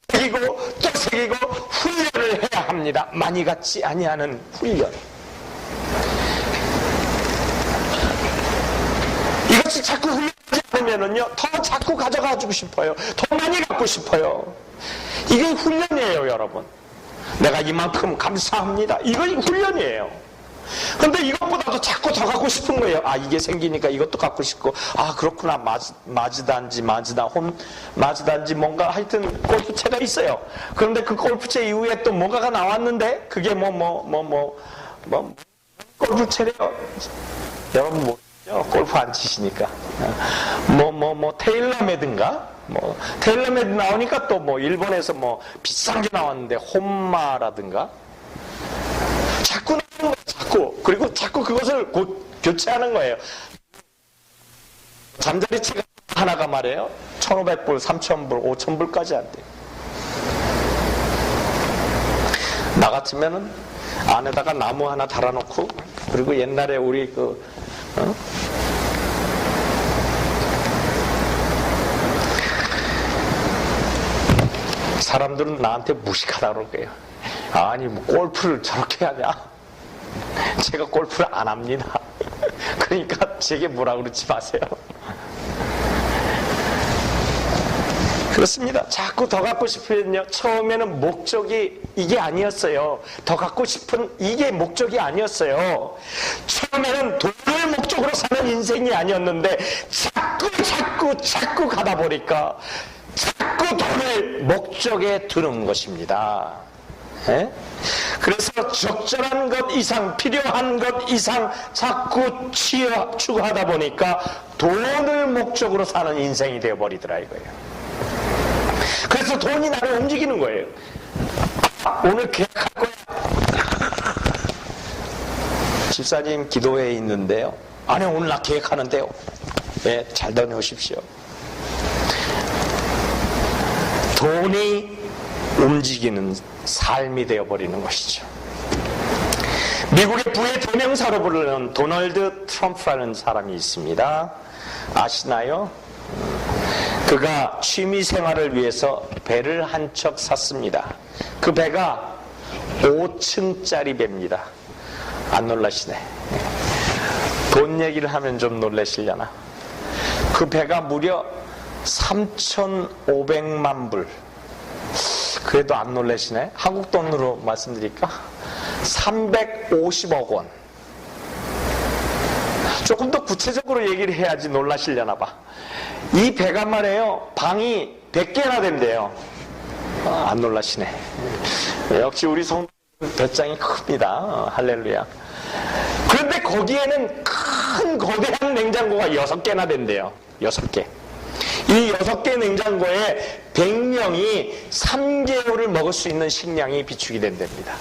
Speaker 1: 또 새기고 훈련을 해야 합니다. 많이 갖지 아니하는 훈련. 이것을 자꾸 훈련하지 않으면은요, 더 자꾸 가져가지고 싶어요. 더 많이 갖고 싶어요. 이게 훈련이에요, 여러분. 내가 이만큼 감사합니다. 이건 훈련이에요. 근데 이것보다도 자꾸 더 갖고 싶은 거예요. 아, 이게 생기니까 이것도 갖고 싶고, 아, 그렇구나. 마즈다인지 뭔가 하여튼 골프채가 있어요. 그런데 그 골프채 이후에 또 뭔가가 나왔는데, 그게 골프채래요. 여러분 모르죠? 골프 안 치시니까. 테일러메드인가? 테일러메드 나오니까 또 일본에서 비싼 게 나왔는데, 혼마라든가. 자꾸 나오는 거예요, 자꾸. 그리고 자꾸 그것을 교체하는 거예요. 잠자리채가 하나가 말이에요. 1,500불, 3,000불, 5,000불까지 안 돼요. 나 같으면은 안에다가 나무 하나 달아놓고, 그리고 옛날에 우리 사람들은 나한테 무식하다 그럴 거예요. 아니, 골프를 저렇게 하냐? 제가 골프를 안 합니다. 그러니까 제게 뭐라 그러지 마세요. 그렇습니다. 자꾸 더 갖고 싶으면요, 처음에는 목적이 이게 아니었어요. 더 갖고 싶은 이게 목적이 아니었어요. 처음에는 돈을 목적으로 사는 인생이 아니었는데 자꾸 가다 보니까 자꾸 돈을 목적에 두는 것입니다. 예? 그래서 적절한 것 이상, 필요한 것 이상 자꾸 추구하다 보니까 돈을 목적으로 사는 인생이 되어버리더라 이거예요. 그래서 돈이 나를 움직이는 거예요. 오늘 계약할 거야. 집사님 기도회에 있는데요. 아니, 오늘 나 계획하는데요. 네, 잘 다녀오십시오. 돈이 움직이는 삶이 되어버리는 것이죠. 미국의 부의 대명사로 부르는 도널드 트럼프라는 사람이 있습니다. 아시나요? 그가 취미생활을 위해서 배를 한 척 샀습니다. 그 배가 5층짜리 배입니다. 안 놀라시네. 돈 얘기를 하면 좀 놀라시려나. 그 배가 무려 3,500만 불. 그래도 안 놀라시네. 한국 돈으로 말씀드릴까? 350억 원. 조금 더 구체적으로 얘기를 해야지 놀라시려나 봐. 이 배가 말이에요, 방이 100개나 된대요. 안 놀라시네. 역시 우리 성도 배짱이 큽니다. 할렐루야. 그런데 거기에는 큰 거대한 냉장고가 6개나 된대요. 6개. 이 6개 냉장고에 100명이 3개월을 먹을 수 있는 식량이 비축이 된답니다.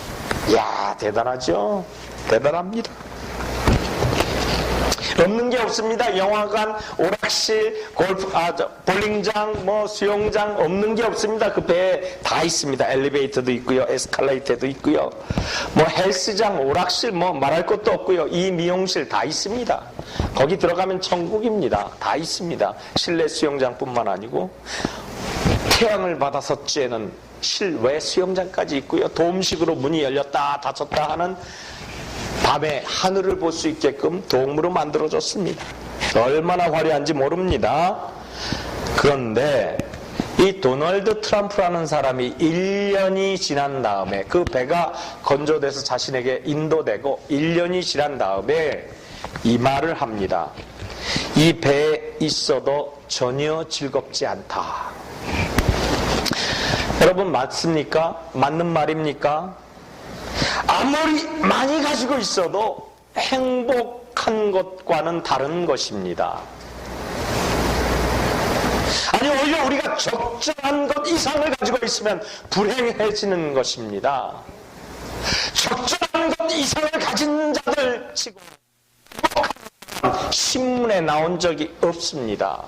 Speaker 1: 이야, 대단하죠? 대단합니다. 없는 게 없습니다. 영화관, 오락실, 볼링장, 수영장, 없는 게 없습니다. 그 배에 다 있습니다. 엘리베이터도 있고요, 에스컬레이터도 있고요, 헬스장, 오락실, 말할 것도 없고요, 이 미용실 다 있습니다. 거기 들어가면 천국입니다. 다 있습니다. 실내 수영장뿐만 아니고 태양을 받아서 쬐는 실외 수영장까지 있고요, 도움식으로 문이 열렸다 닫혔다 하는 밤에 하늘을 볼 수 있게끔 도움으로 만들어졌습니다. 얼마나 화려한지 모릅니다. 그런데 이 도널드 트럼프라는 사람이 1년이 지난 다음에 그 배가 건조돼서 자신에게 인도되고 1년이 지난 다음에 이 말을 합니다. 이 배에 있어도 전혀 즐겁지 않다. 여러분 맞습니까? 맞는 말입니까? 아무리 많이 가지고 있어도 행복한 것과는 다른 것입니다. 아니 오히려 우리가 적절한 것 이상을 가지고 있으면 불행해지는 것입니다. 적절한 것 이상을 가진 자들 치고 신문에 나온 적이 없습니다.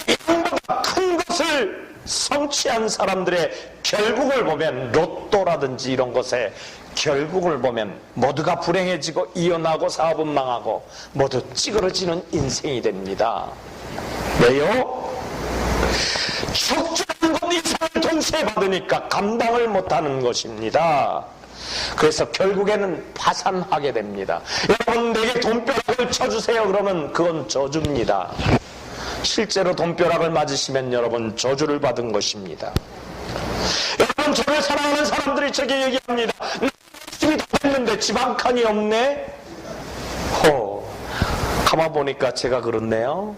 Speaker 1: 이보다 큰 것을 성취한 사람들의 결국을 보면 로또라든지 이런 것에 결국을 보면 모두가 불행해지고 이혼하고 사업은 망하고 모두 찌그러지는 인생이 됩니다. 왜요? 적절한 것 이상을 동시에 받으니까 감당을 못하는 것입니다. 그래서 결국에는 파산하게 됩니다. 여러분 내게 돈벼락을 쳐주세요 그러면 그건 저주입니다. 실제로 돈벼락을 맞으시면 여러분 저주를 받은 것입니다. 여러분 저를 사랑하는 사람들이 저에게 얘기합니다. 집이 다 됐는데 집 한 칸이 없네? 가만 보니까 제가 그렇네요.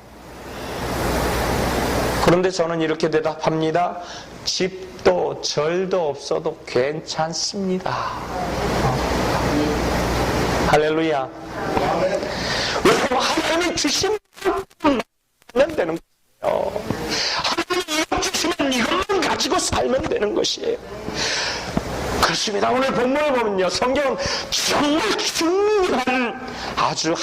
Speaker 1: 그런데 저는 이렇게 대답합니다. 집도 절도 없어도 괜찮습니다. 할렐루야. 왜 하나님이 주신 만큼 되는 거예요. 하나님이 이것 주시면 이것만 가지고 살면 되는 것이에요. 그렇습니다. 오늘 본문을 보면요. 성경은 정말 중요한 아주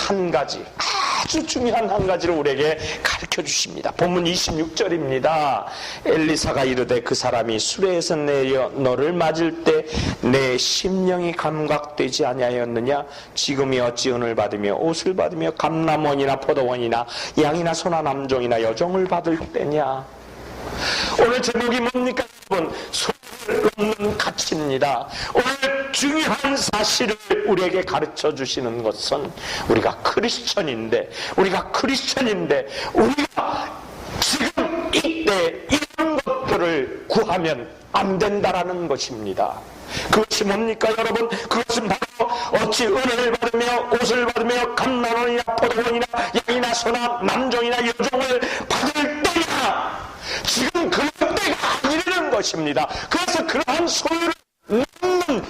Speaker 1: 중요한 한 가지를 우리에게 가르쳐 주십니다. 본문 26절입니다. 엘리사가 이르되 그 사람이 수레에서 내려 너를 맞을 때 내 심령이 감각되지 아니하였느냐? 지금이 어찌 은을 받으며 옷을 받으며 감람원이나 포도원이나 양이나 소나 남종이나 여종을 받을 때냐? 오늘 제목이 뭡니까 여러분? 소를 없는 가치입니다. 오늘 중요한 사실을 우리에게 가르쳐 주시는 것은 우리가 크리스천인데 우리가 지금 이때 이런 것들을 구하면 안 된다라는 것입니다. 그것이 뭡니까 여러분? 그것은 바로 어찌 은혜를 받으며 옷을 받으며 감람원이나 포도원이나 양이나 소나 남종이나 여종을 받을 때냐? 지금 그럴 때가 아니라는 것입니다. 그래서 그러한 소유를 넘는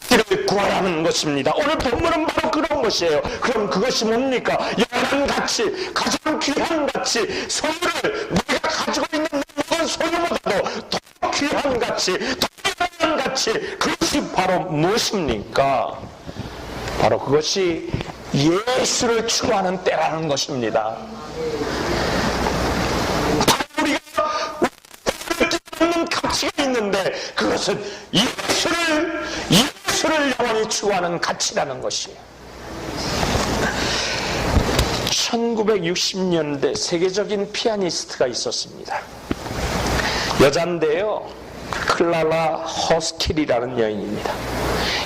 Speaker 1: 길을 구하라 하는 것입니다. 오늘 본문은 바로 그런 것이에요. 그럼 그것이 뭡니까? 영원한 가치, 가장 귀한 가치, 소유를 내가 가지고 있는 모든 소유보다도 더 귀한 가치, 더 영원한 가치, 그것이 바로 무엇입니까? 바로 그것이 예수를 추구하는 때라는 것입니다. 가치가 있는데 그것은 예수를 영원히 추구하는 가치라는 것이에요. 1960년대 세계적인 피아니스트가 있었습니다. 여잔데요. 클라라 허스킬이라는 여인입니다.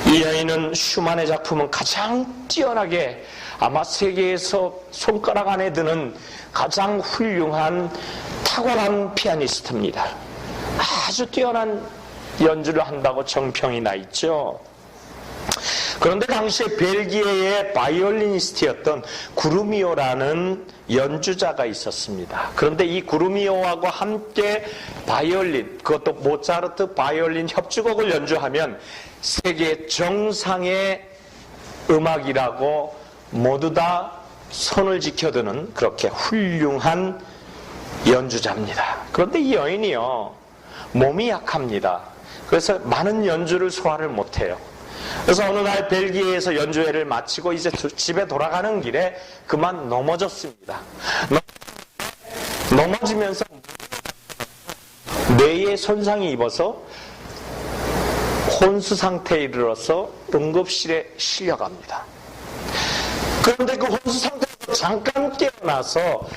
Speaker 1: 이 여인은 슈만의 작품은 가장 뛰어나게 아마 세계에서 손가락 안에 드는 가장 훌륭한 탁월한 피아니스트입니다. 아주 뛰어난 연주를 한다고 정평이 나 있죠. 그런데 당시에 벨기에의 바이올리니스트였던 구르미오라는 연주자가 있었습니다. 그런데 이 구르미오하고 함께 바이올린, 그것도 모차르트 바이올린 협주곡을 연주하면 세계 정상의 음악이라고 모두 다 손을 지켜드는 그렇게 훌륭한 연주자입니다. 그런데 이 여인이요, 몸이 약합니다. 그래서 많은 연주를 소화를 못해요. 그래서 어느 날 벨기에에서 연주회를 마치고 이제 집에 돌아가는 길에 그만 넘어졌습니다. 넘어지면서 뇌에 손상이 입어서 혼수 상태에 이르러서 응급실에 실려갑니다. 그런데 그 혼수 상태에서 잠깐 깨어나서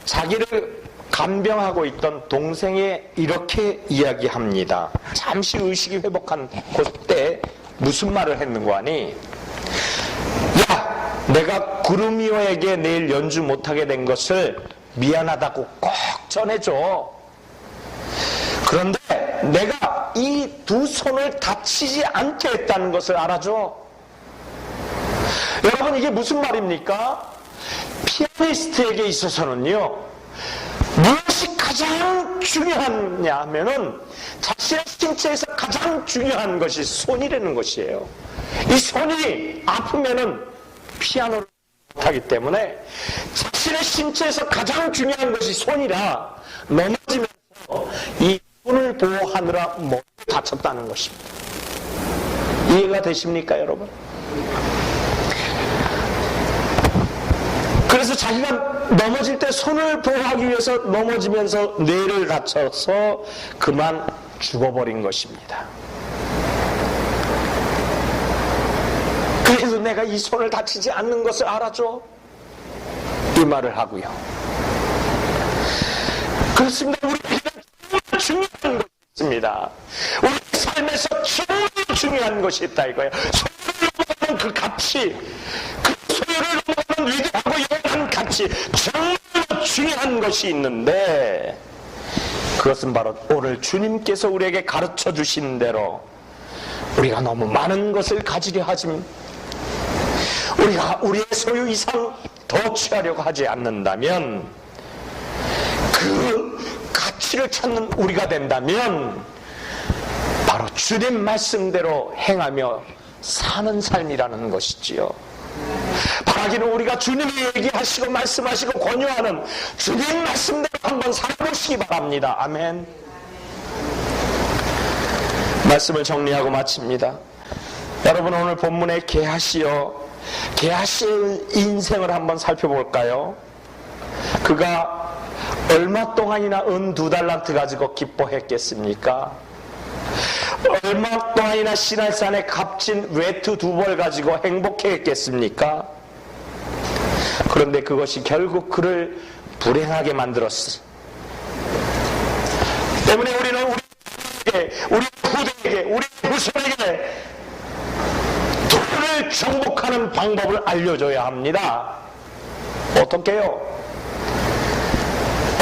Speaker 1: 자기를 간병하고 있던 동생에 이렇게 이야기합니다. 잠시 의식이 회복한 그때 무슨 말을 했는고 하니, 야, 내가 구르미오에게 내일 연주 못하게 된 것을 미안하다고 꼭 전해줘. 그런데 내가 이 두 손을 다치지 않게 했다는 것을 알아줘. 여러분, 이게 무슨 말입니까? 피아니스트에게 있어서는요, 무엇이 가장 중요하냐 하면은 자신의 신체에서 가장 중요한 것이 손이라는 것이에요. 이 손이 아프면은 피아노를 못하기 때문에 자신의 신체에서 가장 중요한 것이 손이라 넘어지면서 이 손을 보호하느라 모두 다쳤다는 것입니다. 이해가 되십니까, 여러분? 그래서 자기가 넘어질 때 손을 보호하기 위해서 넘어지면서 뇌를 다쳐서 그만 죽어버린 것입니다. 그래서 내가 이 손을 다치지 않는 것을 알아줘, 이 말을 하고요. 그렇습니다. 우리 정말 중요한 것이 있습니다. 우리 삶에서 정말 중요한 것이 있다 이거예요. 소유를 넘어가는 그 가치, 그 소유를 넘어가는 위대하고 영원한 가치, 정말 중요한 것이 있는데, 그것은 바로 오늘 주님께서 우리에게 가르쳐 주신 대로 우리가 너무 많은 것을 가지려 하지만, 우리가 우리의 소유 이상 더 취하려고 하지 않는다면, 그 가치를 찾는 우리가 된다면 바로 주님 말씀대로 행하며 사는 삶이라는 것이지요. 바라기는 우리가 주님이 얘기하시고 말씀하시고 권유하는 주님 말씀대로 한번 살아보시기 바랍니다. 아멘. 말씀을 정리하고 마칩니다. 여러분, 오늘 본문의 게하시요, 게하시의 인생을 한번 살펴볼까요? 그가 얼마 동안이나 은 2달란트 가지고 기뻐했겠습니까? 얼마 동안이나 시날산에 값진 외투 2벌 가지고 행복했겠습니까? 그런데 그것이 결국 그를 불행하게 만들었어. 때문에 우리는 우리 후대에게, 우리 후손에게 돈을 정복하는 방법을 알려줘야 합니다. 어떻게 해요?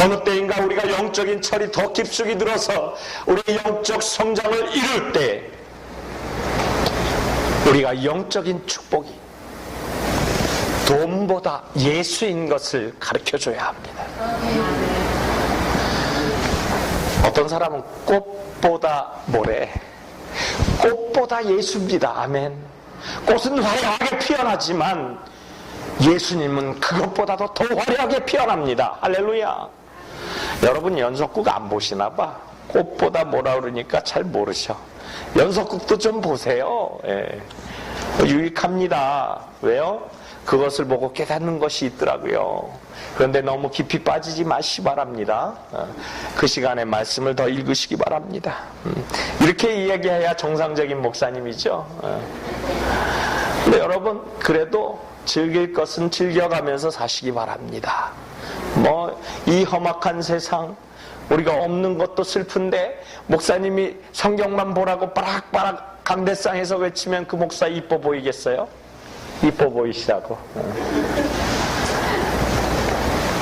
Speaker 1: 어느 때인가 우리가 영적인 철이 더 깊숙이 들어서 우리의 영적 성장을 이룰 때 우리가 영적인 축복이 돈보다 예수인 것을 가르쳐줘야 합니다. 어떤 사람은 꽃보다 뭐래? 꽃보다 예수입니다. 아멘. 꽃은 화려하게 피어나지만 예수님은 그것보다도 더 화려하게 피어납니다. 할렐루야. 여러분, 연속극 안 보시나 봐. 꽃보다 뭐라 그러니까 잘 모르셔. 연속극도 좀 보세요. 예. 유익합니다. 왜요? 그것을 보고 깨닫는 것이 있더라고요. 그런데 너무 깊이 빠지지 마시기 바랍니다. 그 시간에 말씀을 더 읽으시기 바랍니다. 이렇게 이야기해야 정상적인 목사님이죠. 근데 여러분, 그래도 즐길 것은 즐겨가면서 사시기 바랍니다. 이 험악한 세상, 우리가 없는 것도 슬픈데 목사님이 성경만 보라고 빠락빠락 강대상에서 외치면 그 목사 이뻐 보이겠어요? 이뻐 보이시라고.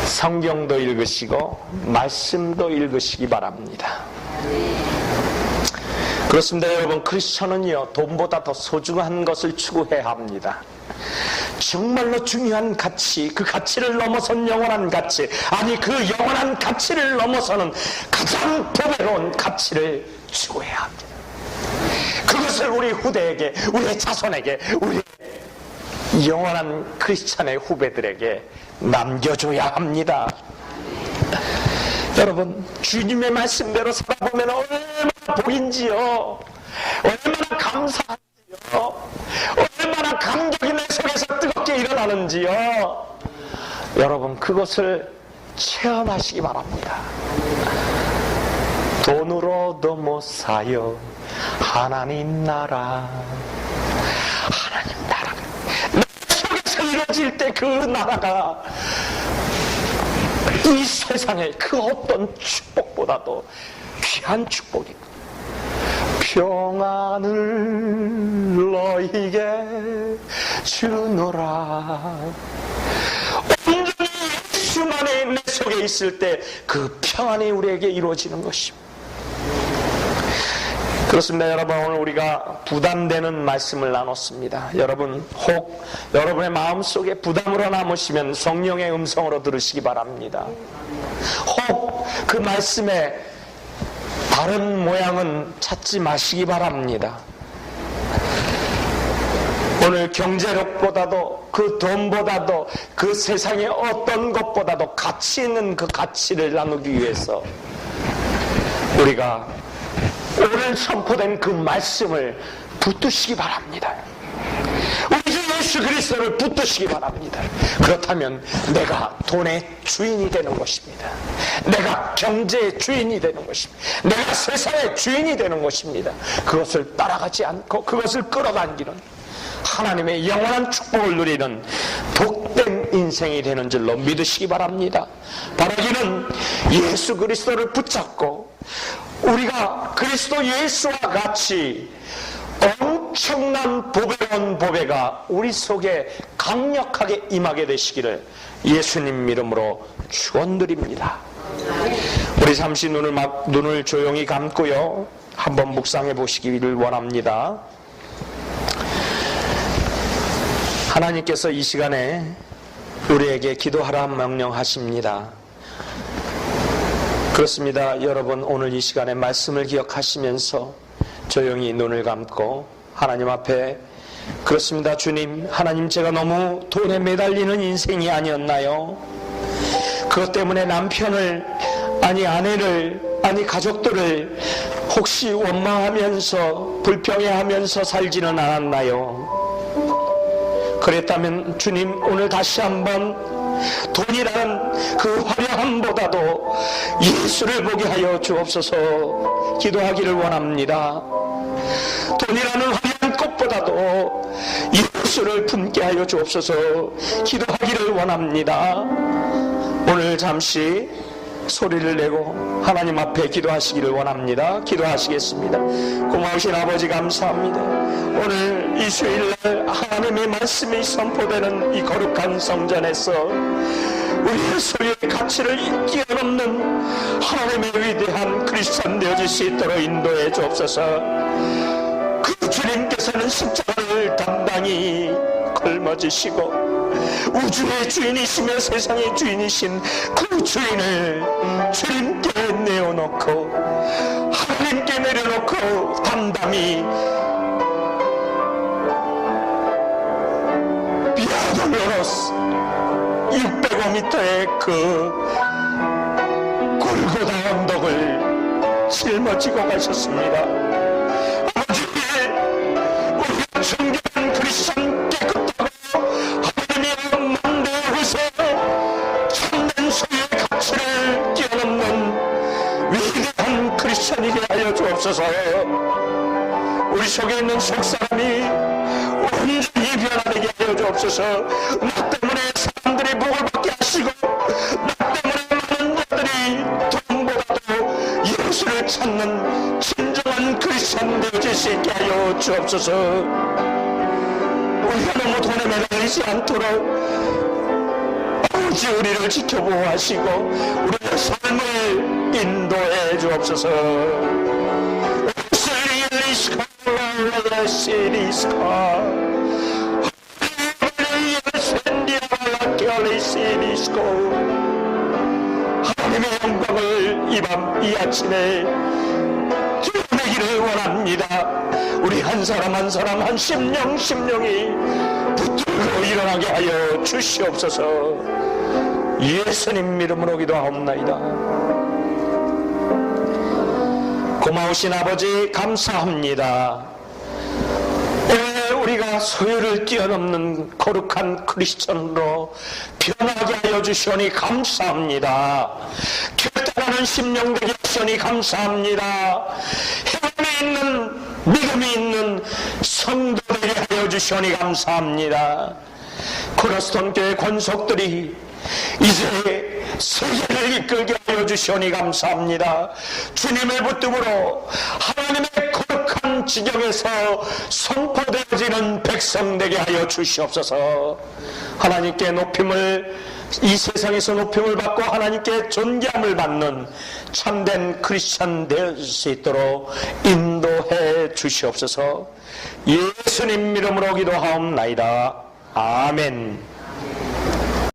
Speaker 1: 성경도 읽으시고 말씀도 읽으시기 바랍니다. 그렇습니다. 여러분, 크리스천은요, 돈보다 더 소중한 것을 추구해야 합니다. 정말로 중요한 가치, 그 가치를 넘어선 영원한 가치, 아니 그 영원한 가치를 넘어서는 가장 보배로운 가치를 추구해야 합니다. 그것을 우리 후대에게, 우리의 자손에게, 우리 영원한 크리스찬의 후배들에게 남겨줘야 합니다. 여러분, 주님의 말씀대로 살아보면 얼마나 복인지요, 얼마나 감사한지요, 얼마나 감격이 내 속에서 뜨겁게 일어나는지요. 여러분, 그것을 체험하시기 바랍니다. 돈으로도 못 사요 하나님 나라. 하나님 나라가 내 속에서 이루어질 때 그 나라가 이 세상의 그 어떤 축복보다도 귀한 축복이고, 평안을 너희에게 주노라. 온전히 예수만이 내 속에 있을 때 그 평안이 우리에게 이루어지는 것입니다. 그렇습니다. 여러분, 오늘 우리가 부담되는 말씀을 나눴습니다. 여러분, 혹 여러분의 마음속에 부담으로 남으시면 성령의 음성으로 들으시기 바랍니다. 혹 그 말씀의 다른 모양은 찾지 마시기 바랍니다. 오늘 경제력보다도 그 돈보다도 그 세상의 어떤 것보다도 가치 있는 그 가치를 나누기 위해서 우리가 오늘 선포된 그 말씀을 붙드시기 바랍니다. 우리 주 예수 그리스도를 붙드시기 바랍니다. 그렇다면 내가 돈의 주인이 되는 것입니다. 내가 경제의 주인이 되는 것입니다. 내가 세상의 주인이 되는 것입니다. 그것을 따라가지 않고 그것을 끌어당기는 하나님의 영원한 축복을 누리는 복된 인생이 되는 줄로 믿으시기 바랍니다. 바라기는 예수 그리스도를 붙잡고 우리가 그리스도 예수와 같이 엄청난 보배로운 보배가 우리 속에 강력하게 임하게 되시기를 예수님 이름으로 축원드립니다. 우리 잠시 눈을 조용히 감고요, 한번 묵상해 보시기를 원합니다. 하나님께서 이 시간에 우리에게 기도하라 명령하십니다. 그렇습니다. 여러분, 오늘 이 시간에 말씀을 기억하시면서 조용히 눈을 감고 하나님 앞에, 그렇습니다. 주님, 하나님, 제가 너무 돈에 매달리는 인생이 아니었나요? 그것 때문에 남편을, 아니 아내를, 아니 가족들을 혹시 원망하면서 불평해하면서 살지는 않았나요? 그랬다면 주님, 오늘 다시 한번 돈이라는 그 화려함보다도 예수를 보게 하여 주옵소서 기도하기를 원합니다. 돈이라는 화려한 꽃보다도 예수를 품게 하여 주옵소서 기도하기를 원합니다. 오늘 잠시 소리를 내고 하나님 앞에 기도하시기를 원합니다. 기도하시겠습니다. 고마우신 아버지, 감사합니다. 오늘 이 수요일날 하나님의 말씀이 선포되는 이 거룩한 성전에서 우리의 소유의 가치를 뛰어넘는 하나님의 위대한 크리스찬 되어질 수 있도록 인도해 주옵소서. 그 주님께서는 십자가를 담당히 걸머지시고 우주의 주인이시며 세상의 주인이신 그 주인을 주님께 내어놓고 하나님께 내려놓고 담담히 비아돌로로스 605m의 그 골고다 언덕을 짊어지고 가셨습니다. 아버지, 우리가 존경한 크리스찬 깨끗하고 하나님의 만대의 후세 참된 소유의 가치를 뛰어넘는 위대한 크리스찬이게 하여 주옵소서. 우리 속에 있는 속사람이 온전히 변화되게 하여 주옵소서. 나 때문에 사람들이 복을 받게 하시고 나 때문에 많은 자들이 돈보다도 예수를 찾는 진정한 크리스찬 되어질 수 있게 하여 주옵소서. 우리가 너무 돈에 매달리지 않도록 아버지 우리를 지켜보호하시고 우리의 삶을 인도해 주옵소서. 하나님의 영광을 이 밤 이 아침에 드러내기를 원합니다. 우리 한 사람 한 사람 한 심령이 붙들고 일어나게 하여 주시옵소서. 예수님 이름으로 기도하옵나이다. 고마우신 아버지, 감사합니다. 우리가 소유를 뛰어넘는 거룩한 크리스천으로 변하게 하여 주시오니 감사합니다. 결단하는 심령 되게 하시오니 감사합니다. 행함이 있는 믿음이 있는 성도 되게 하여 주시오니 감사합니다. 코러스톤 교회 권속들이 이제 세계를 이끌게 하여 주시오니 감사합니다. 주님의 붙듦으로 하나님의 거룩한 지경에서 선포되어지는 백성 되게 하여 주시옵소서. 하나님께 높임을 이 세상에서 높임을 받고 하나님께 존귀함을 받는 참된 크리스찬 될 수 있도록 인도해 주시옵소서. 예수님 이름으로 기도하옵나이다. 아멘.